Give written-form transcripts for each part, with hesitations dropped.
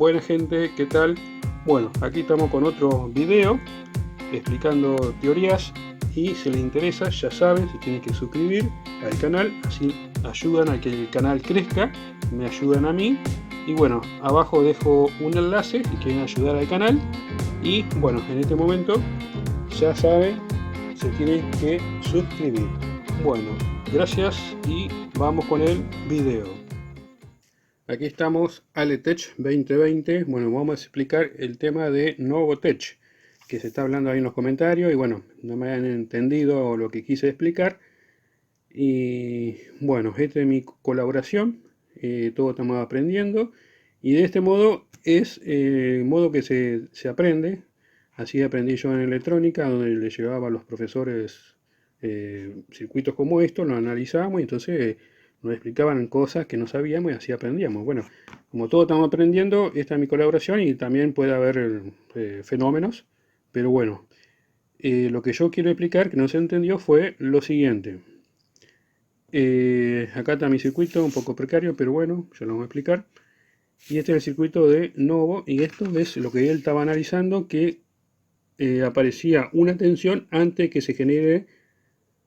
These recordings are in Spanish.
Buena gente, ¿qué tal? Bueno, aquí estamos con otro video explicando teorías y si les interesa ya saben, se tienen que suscribir al canal, así ayudan a que el canal crezca, me ayudan a mí y bueno, abajo dejo un enlace si quieren ayudar al canal y bueno, en este momento ya saben, se tienen que suscribir. Bueno, gracias y vamos con el video. Aquí estamos, AleTech 2020. Bueno, vamos a explicar el tema de Novotech, que se está hablando ahí en los comentarios y bueno, no me han entendido lo que quise explicar. Y bueno, esta es mi colaboración, todos estamos aprendiendo y de este modo es el modo que se aprende. Así aprendí yo en electrónica, donde le llevaba a los profesores circuitos como estos, los analizábamos y entonces nos explicaban cosas que no sabíamos y así aprendíamos. Bueno, como todos estamos aprendiendo, esta es mi colaboración y también puede haber fenómenos, pero bueno, lo que yo quiero explicar que no se entendió fue lo siguiente. Acá está mi circuito, un poco precario, pero bueno, ya lo vamos a explicar. Y este es el circuito de Novo, y esto es lo que él estaba analizando, que aparecía una tensión antes que se genere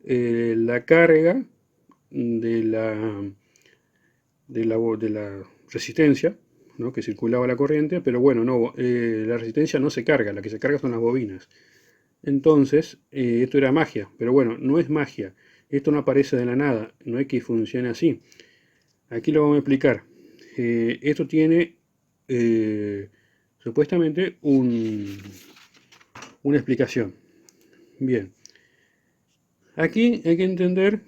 la carga de la resistencia, ¿no? Que circulaba la corriente, pero bueno, no, la resistencia no se carga, la que se carga son las bobinas. Entonces, esto era magia, pero bueno, no es magia. Esto no aparece de la nada, no es que funcione así. Aquí lo vamos a explicar. Esto tiene supuestamente una explicación. Bien, aquí hay que entender,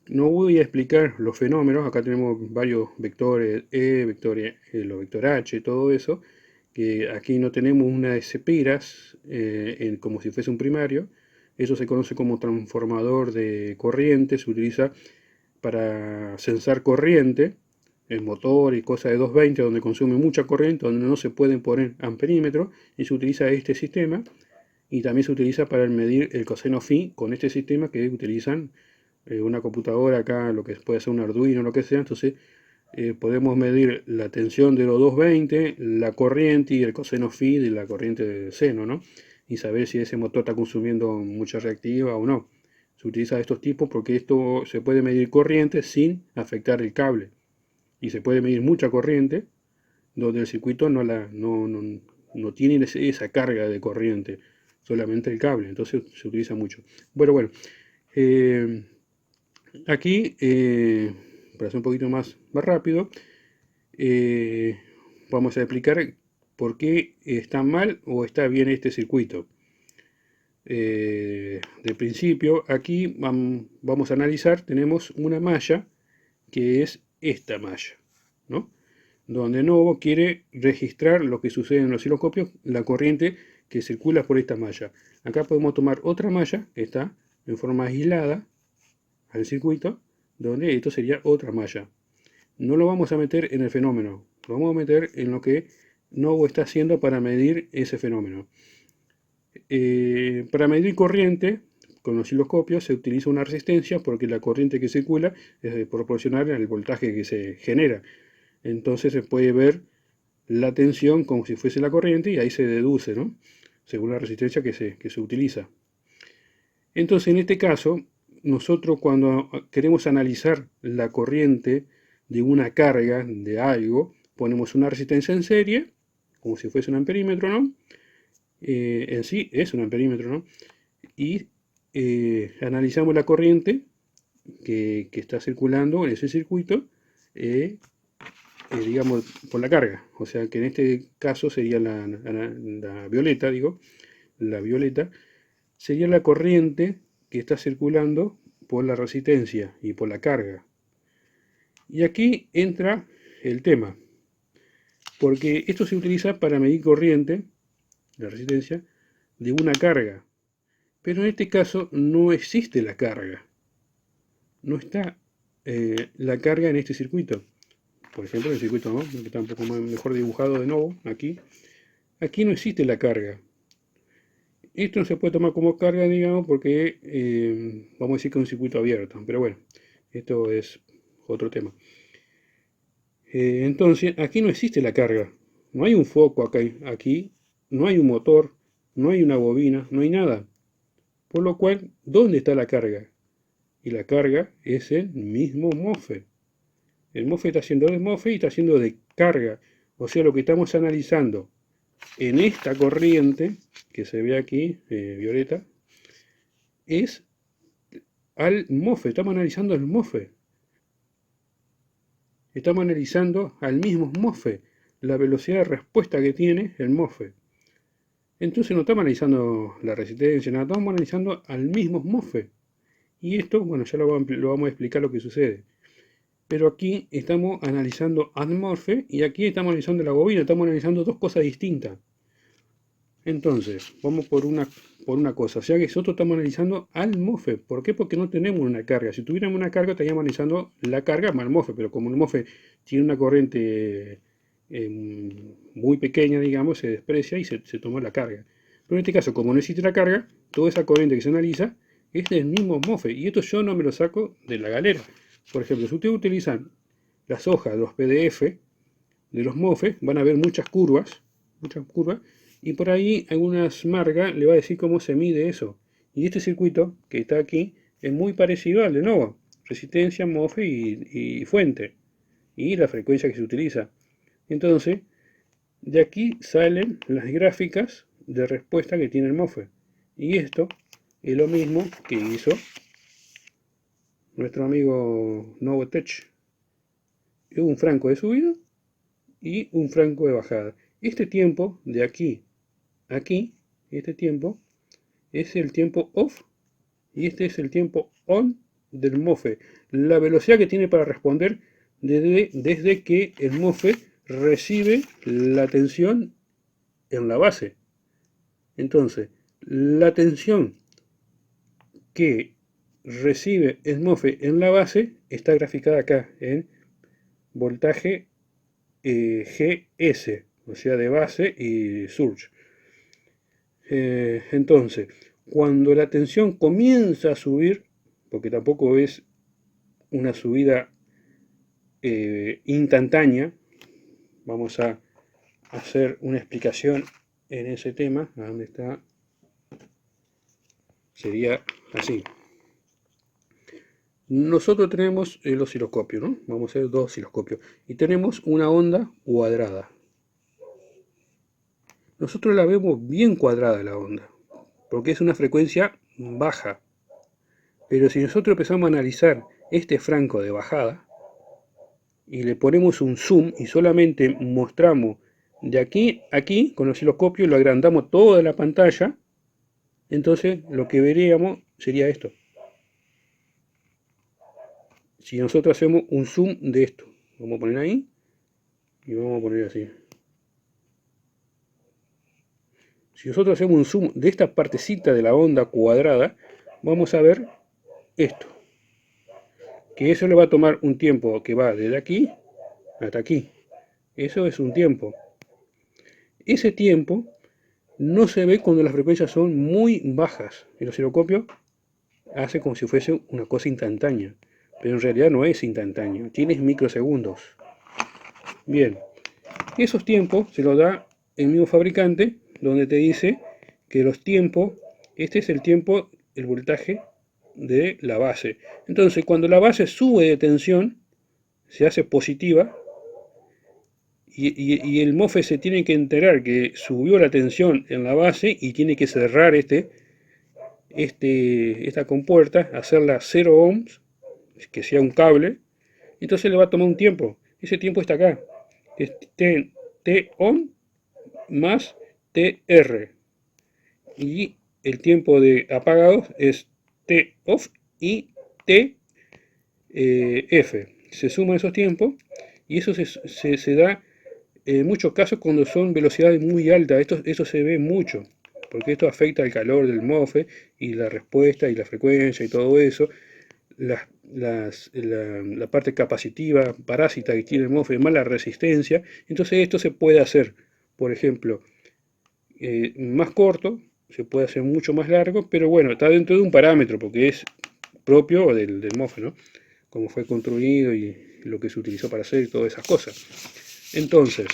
no voy a explicar los fenómenos, acá tenemos varios vectores E, vectores, los vector H, todo eso, que aquí no tenemos unas espiras como si fuese un primario. Eso se conoce como transformador de corriente, se utiliza para censar corriente en motor y cosas de 220 donde consume mucha corriente, donde no se pueden poner amperímetros, y se utiliza este sistema, y también se utiliza para medir el coseno phi con este sistema que utilizan una computadora acá, lo que puede ser un Arduino, lo que sea. Entonces podemos medir la tensión de los 220, la corriente y el coseno phi de la corriente de seno, ¿no? Y saber si ese motor está consumiendo mucha reactiva o no. Se utiliza estos tipos porque esto se puede medir corriente sin afectar el cable. Y se puede medir mucha corriente donde el circuito no tiene esa carga de corriente, solamente el cable. Entonces se utiliza mucho. Bueno, eh, aquí, para hacer un poquito más rápido, vamos a explicar por qué está mal o está bien este circuito. De principio, aquí vamos a analizar, tenemos una malla que es esta malla, ¿no? Donde Novo quiere registrar lo que sucede en los osciloscopios, la corriente que circula por esta malla. Acá podemos tomar otra malla que está en forma aislada al circuito, donde esto sería otra malla. No lo vamos a meter en el fenómeno, lo vamos a meter en lo que Novo está haciendo para medir ese fenómeno. Para medir corriente, con los osciloscopios se utiliza una resistencia porque la corriente que circula es proporcional al voltaje que se genera. Entonces se puede ver la tensión como si fuese la corriente y ahí se deduce, ¿no? Según la resistencia que se utiliza. Entonces, en este caso, nosotros cuando queremos analizar la corriente de una carga de algo, ponemos una resistencia en serie, como si fuese un amperímetro, ¿no? En sí es un amperímetro, ¿no? Y analizamos la corriente que está circulando en ese circuito, digamos, por la carga. O sea que en este caso sería la violeta, digo, la violeta, sería la corriente que está circulando por la resistencia y por la carga. Y aquí entra el tema, porque esto se utiliza para medir corriente, la resistencia, de una carga. Pero en este caso no existe la carga. No está la carga en este circuito. Por ejemplo, el circuito, ¿no? Que está un poco mejor dibujado de nuevo, aquí. Aquí no existe la carga. Esto no se puede tomar como carga, digamos, porque vamos a decir que es un circuito abierto. Pero bueno, esto es otro tema. Entonces, aquí no existe la carga. No hay un foco acá, aquí, no hay un motor, no hay una bobina, no hay nada. Por lo cual, ¿dónde está la carga? Y la carga es el mismo MOSFET. El MOSFET está haciendo de MOSFET y está haciendo de carga. O sea, lo que estamos analizando en esta corriente, que se ve aquí, violeta, es al MOSFET. Estamos analizando el MOSFET. Estamos analizando al mismo MOSFET, la velocidad de respuesta que tiene el MOSFET. Entonces no estamos analizando la resistencia, nada, estamos analizando al mismo MOSFET. Y esto, bueno, ya lo vamos a explicar lo que sucede. Pero aquí estamos analizando al MOSFET y aquí estamos analizando la bobina, estamos analizando dos cosas distintas. Entonces, vamos por una cosa, o sea que nosotros estamos analizando al MOSFET. ¿Por qué? Porque no tenemos una carga. Si tuviéramos una carga, estaríamos analizando la carga más el MOSFET, pero como el MOSFET tiene una corriente muy pequeña, digamos, se desprecia y se toma la carga. Pero en este caso, como no existe la carga, toda esa corriente que se analiza es del mismo MOSFET. Y esto yo no me lo saco de la galera. Por ejemplo, si ustedes utilizan las hojas, los PDF de los MOSFET, van a ver muchas curvas, y por ahí algunas marcas le va a decir cómo se mide eso. Y este circuito que está aquí es muy parecido al de Nova, resistencia, MOSFET y fuente, y la frecuencia que se utiliza. Entonces, de aquí salen las gráficas de respuesta que tiene el MOSFET. Y esto es lo mismo que hizo nuestro amigo Novotech. Un franco de subida y un franco de bajada. Este tiempo de aquí a aquí, este tiempo es el tiempo off y este es el tiempo on del MOSFET. La velocidad que tiene para responder desde que el MOSFET recibe la tensión en la base. Entonces, la tensión que recibe el MOSFET en la base está graficada acá en voltaje GS, o sea, de base y surge. Entonces, cuando la tensión comienza a subir, porque tampoco es una subida instantánea, vamos a hacer una explicación en ese tema. ¿A dónde está? Sería así. Nosotros tenemos el osciloscopio, ¿no? Vamos a hacer dos osciloscopios. Y tenemos una onda cuadrada. Nosotros la vemos bien cuadrada la onda, porque es una frecuencia baja. Pero si nosotros empezamos a analizar este franco de bajada y le ponemos un zoom y solamente mostramos de aquí a aquí con el osciloscopio, lo agrandamos toda la pantalla, entonces lo que veríamos sería esto. Si nosotros hacemos un zoom de esto, vamos a poner ahí y vamos a poner así. Si nosotros hacemos un zoom de esta partecita de la onda cuadrada, vamos a ver esto. Que eso le va a tomar un tiempo que va desde aquí hasta aquí. Eso es un tiempo. Ese tiempo no se ve cuando las frecuencias son muy bajas. El osciloscopio hace como si fuese una cosa instantánea, pero en realidad no es instantáneo, tienes microsegundos. Bien, esos tiempos se los da el mismo fabricante, donde te dice que los tiempos, este es el tiempo, el voltaje de la base. Entonces, cuando la base sube de tensión, se hace positiva, y el MOSFET se tiene que enterar que subió la tensión en la base y tiene que cerrar esta compuerta, hacerla 0 ohms, que sea un cable, entonces le va a tomar un tiempo. Ese tiempo está acá, es T on más TR. Y el tiempo de apagados es T off y T F. Se suman esos tiempos y eso se da en muchos casos cuando son velocidades muy altas. Esto se ve mucho, porque esto afecta al calor del MOSFET y la respuesta y la frecuencia y todo eso. La parte capacitiva, parásita que tiene el MOSFET, más la resistencia. Entonces esto se puede hacer, por ejemplo, más corto, se puede hacer mucho más largo, pero bueno, está dentro de un parámetro, porque es propio del MOSFET, ¿no? Cómo fue construido y lo que se utilizó para hacer y todas esas cosas. Entonces,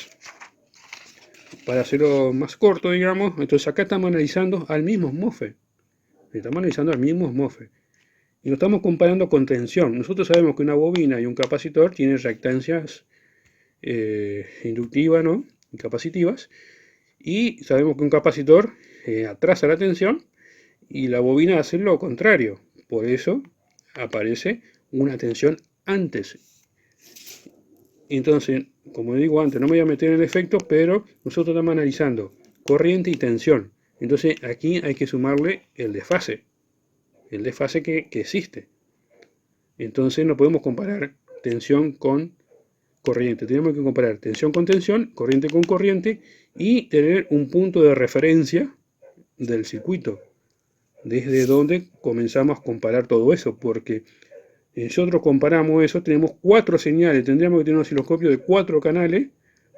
para hacerlo más corto, digamos, entonces acá estamos analizando al mismo MOSFET. Estamos analizando al mismo MOSFET. Y lo estamos comparando con tensión. Nosotros sabemos que una bobina y un capacitor tienen reactancias inductivas, ¿no? Y capacitivas. Y sabemos que un capacitor atrasa la tensión y la bobina hace lo contrario. Por eso aparece una tensión antes. Entonces, como digo antes, no me voy a meter en el efecto, pero nosotros estamos analizando corriente y tensión. Entonces aquí hay que sumarle el desfase que existe. Entonces no podemos comparar tensión con corriente. Tenemos que comparar tensión con tensión, corriente con corriente y tener un punto de referencia del circuito. Desde donde comenzamos a comparar todo eso, porque nosotros comparamos eso, tenemos 4 señales, tendríamos que tener un osciloscopio de 4 canales,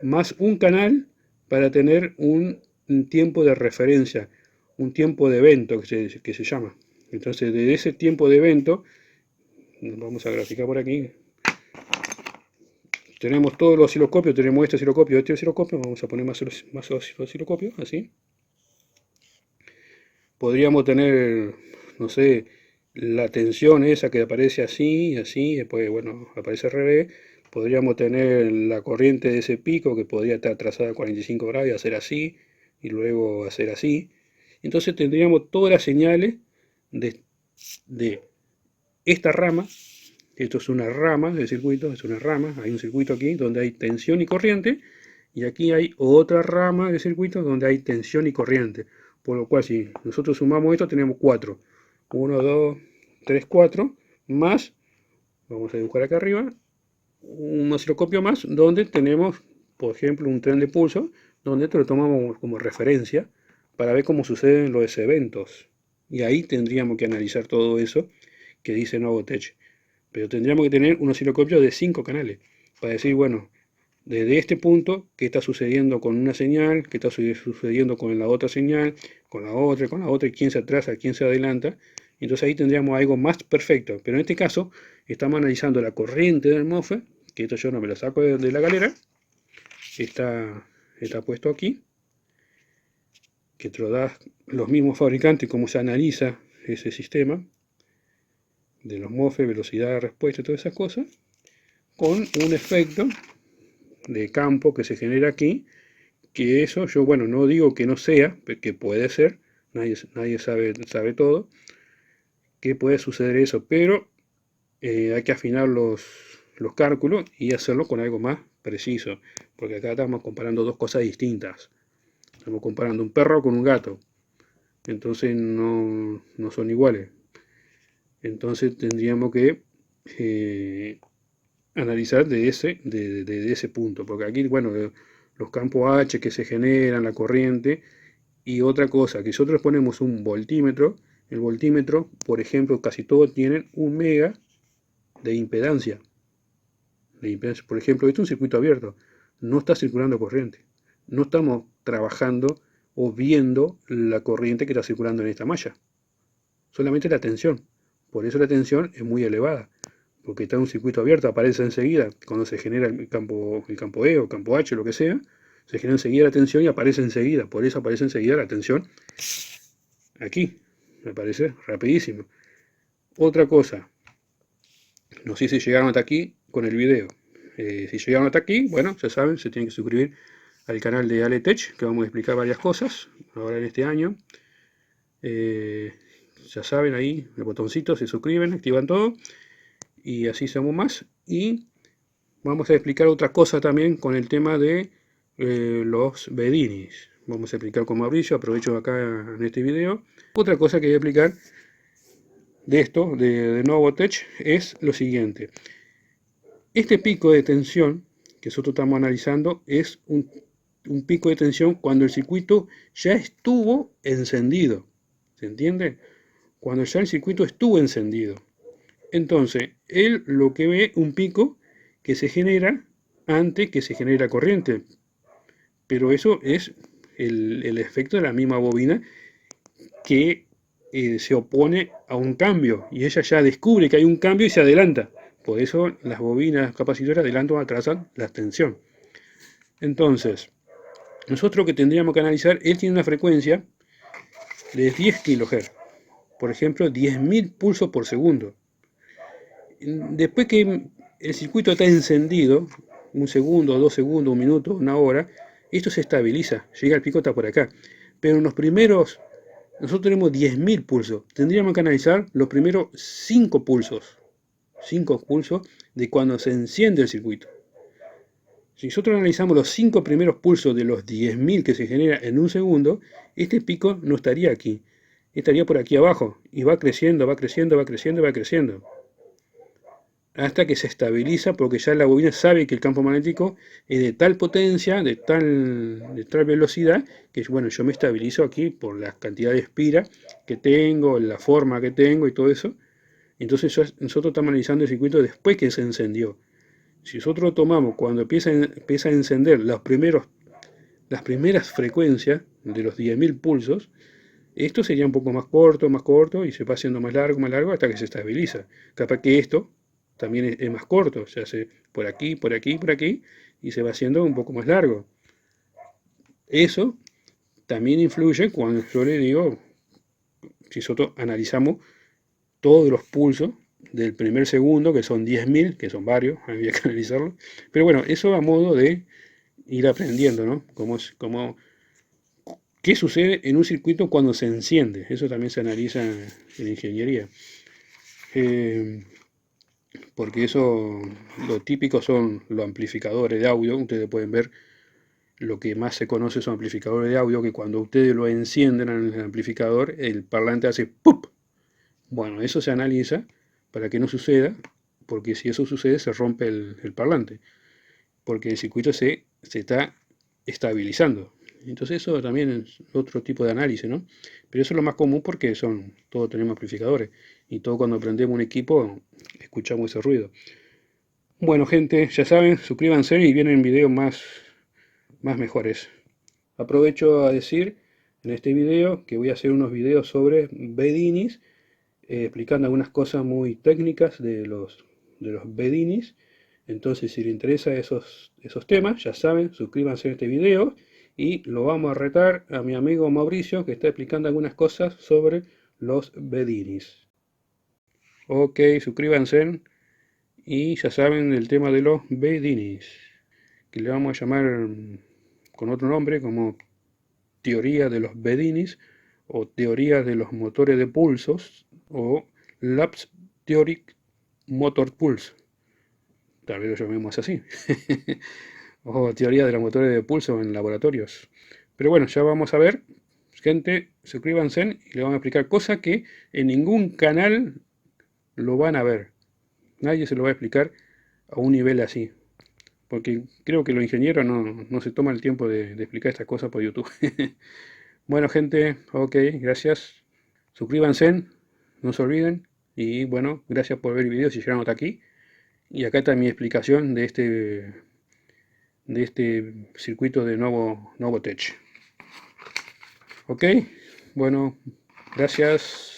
más un canal para tener un tiempo de referencia, un tiempo de evento que se llama. Entonces, de ese tiempo de evento, vamos a graficar por aquí, tenemos todos los osciloscopios, tenemos este osciloscopio, vamos a poner más osciloscopios, así. Podríamos tener, no sé, la tensión esa que aparece así, así, después, bueno, aparece al revés. Podríamos tener la corriente de ese pico que podría estar trazada a 45 grados y hacer así, y luego hacer así. Entonces tendríamos todas las señales de esta rama. Esto es una rama del circuito, es una rama. Hay un circuito aquí donde hay tensión y corriente, y aquí hay otra rama del circuito donde hay tensión y corriente. Por lo cual, si nosotros sumamos esto, tenemos 4. 1, 2, 3, 4, más, vamos a dibujar acá arriba, un osciloscopio más, donde tenemos, por ejemplo, un tren de pulso, donde esto lo tomamos como referencia para ver cómo suceden los eventos. Y ahí tendríamos que analizar todo eso que dice Novotech. Pero tendríamos que tener un osciloscopio de 5 canales, para decir, bueno, desde este punto, qué está sucediendo con una señal, qué está sucediendo con la otra señal, con la otra, y quién se atrasa, quién se adelanta. Entonces ahí tendríamos algo más perfecto. Pero en este caso, estamos analizando la corriente del MOSFET, que esto yo no me lo saco de la galera, está puesto aquí, que te lo da los mismos fabricantes, cómo se analiza ese sistema de los MOSFET, velocidad de respuesta y todas esas cosas, con un efecto de campo que se genera aquí, que eso yo, bueno, no digo que no sea, que puede ser, nadie sabe todo, que puede suceder eso, pero hay que afinar los cálculos y hacerlo con algo más preciso, porque acá estamos comparando dos cosas distintas. Estamos comparando un perro con un gato, entonces no son iguales. Entonces tendríamos que analizar de ese punto, porque aquí, bueno, los campos H que se generan, la corriente, y otra cosa, que nosotros ponemos un voltímetro, el voltímetro, por ejemplo, casi todos tienen 1 mega de impedancia. Por ejemplo, esto es un circuito abierto, no está circulando corriente, no estamos trabajando o viendo la corriente que está circulando en esta malla, solamente la tensión. Por eso la tensión es muy elevada, porque está en un circuito abierto, aparece enseguida, cuando se genera el campo E o campo H, lo que sea, se genera enseguida la tensión y aparece enseguida, por eso aparece enseguida la tensión aquí, me parece rapidísimo. Otra cosa, no sé si llegaron hasta aquí con el video. Si llegaron hasta aquí, bueno, ya saben, se tienen que suscribir al canal de Aletech, que vamos a explicar varias cosas ahora en este año. Ya saben, ahí el botoncito, se suscriben, activan todo y así somos más. Y vamos a explicar otra cosa también con el tema de los Bedinis. Vamos a explicar con Mauricio, aprovecho acá en este video. Otra cosa que voy a explicar de esto, de Novotech, es lo siguiente. Este pico de tensión que nosotros estamos analizando es un pico de tensión cuando el circuito ya estuvo encendido. ¿Se entiende? Cuando ya el circuito estuvo encendido. Entonces, él lo que ve un pico que se genera antes que se genere la corriente. Pero eso es el efecto de la misma bobina que se opone a un cambio. Y ella ya descubre que hay un cambio y se adelanta. Por eso las bobinas capacitoras adelantan o atrasan la tensión. Entonces, nosotros que tendríamos que analizar, él tiene una frecuencia de 10 kHz. Por ejemplo, 10.000 pulsos por segundo. Después que el circuito está encendido, un segundo, 2 segundos, un minuto, una hora, esto se estabiliza, llega al pico hasta por acá. Pero en los primeros, nosotros tenemos 10.000 pulsos, tendríamos que analizar los primeros 5 pulsos, 5 pulsos de cuando se enciende el circuito. Si nosotros analizamos los 5 primeros pulsos de los 10.000 que se genera en un segundo, este pico no estaría aquí, estaría por aquí abajo, y va creciendo, va creciendo, va creciendo, va creciendo, hasta que se estabiliza, porque ya la bobina sabe que el campo magnético es de tal potencia, de tal velocidad, que bueno, yo me estabilizo aquí por la cantidad de espira que tengo, la forma que tengo y todo eso. Entonces nosotros estamos analizando el circuito después que se encendió. Si nosotros tomamos cuando empieza a encender las primeras frecuencias de los 10.000 pulsos, esto sería un poco más corto, y se va haciendo más largo, hasta que se estabiliza. Capaz que esto también es más corto, se hace por aquí, por aquí, por aquí, y se va haciendo un poco más largo. Eso también influye cuando yo le digo, si nosotros analizamos todos los pulsos del primer segundo, que son 10.000, que son varios, había que analizarlo. Pero bueno, eso a modo de ir aprendiendo, ¿no? ¿Qué sucede en un circuito cuando se enciende? Eso también se analiza en ingeniería. Porque eso, lo típico son los amplificadores de audio. Ustedes pueden ver, lo que más se conoce son amplificadores de audio, que cuando ustedes lo encienden en el amplificador, el parlante hace ¡pup! Bueno, eso se analiza para que no suceda, porque si eso sucede se rompe el parlante, porque el circuito se está estabilizando. Entonces eso también es otro tipo de análisis, ¿no? Pero eso es lo más común porque todos tenemos amplificadores, y todos cuando prendemos un equipo escuchamos ese ruido. Bueno, gente, ya saben, suscríbanse y vienen videos más mejores. Aprovecho a decir en este video que voy a hacer unos videos sobre bedinis, explicando algunas cosas muy técnicas de los bedinis. Entonces, si les interesa esos temas, ya saben, suscríbanse a este video, y lo vamos a retar a mi amigo Mauricio, que está explicando algunas cosas sobre los bedinis. Ok, suscríbanse. Y ya saben el tema de los bedinis, que le vamos a llamar con otro nombre, como teoría de los bedinis, o teoría de los motores de pulsos, o Labs Theoric Motor Pulse, tal vez lo llamemos así, o teoría de los motores de pulso en laboratorios. Pero bueno, ya vamos a ver, gente, suscríbanse, y le vamos a explicar cosas que en ningún canal lo van a ver. Nadie se lo va a explicar a un nivel así, porque creo que los ingenieros no se toman el tiempo de explicar estas cosas por YouTube. Bueno, gente, ok, gracias. Suscríbanse, no se olviden. Y bueno, gracias por ver el video si llegaron hasta aquí. Y acá está mi explicación de este circuito de Novotech. Ok, bueno, gracias.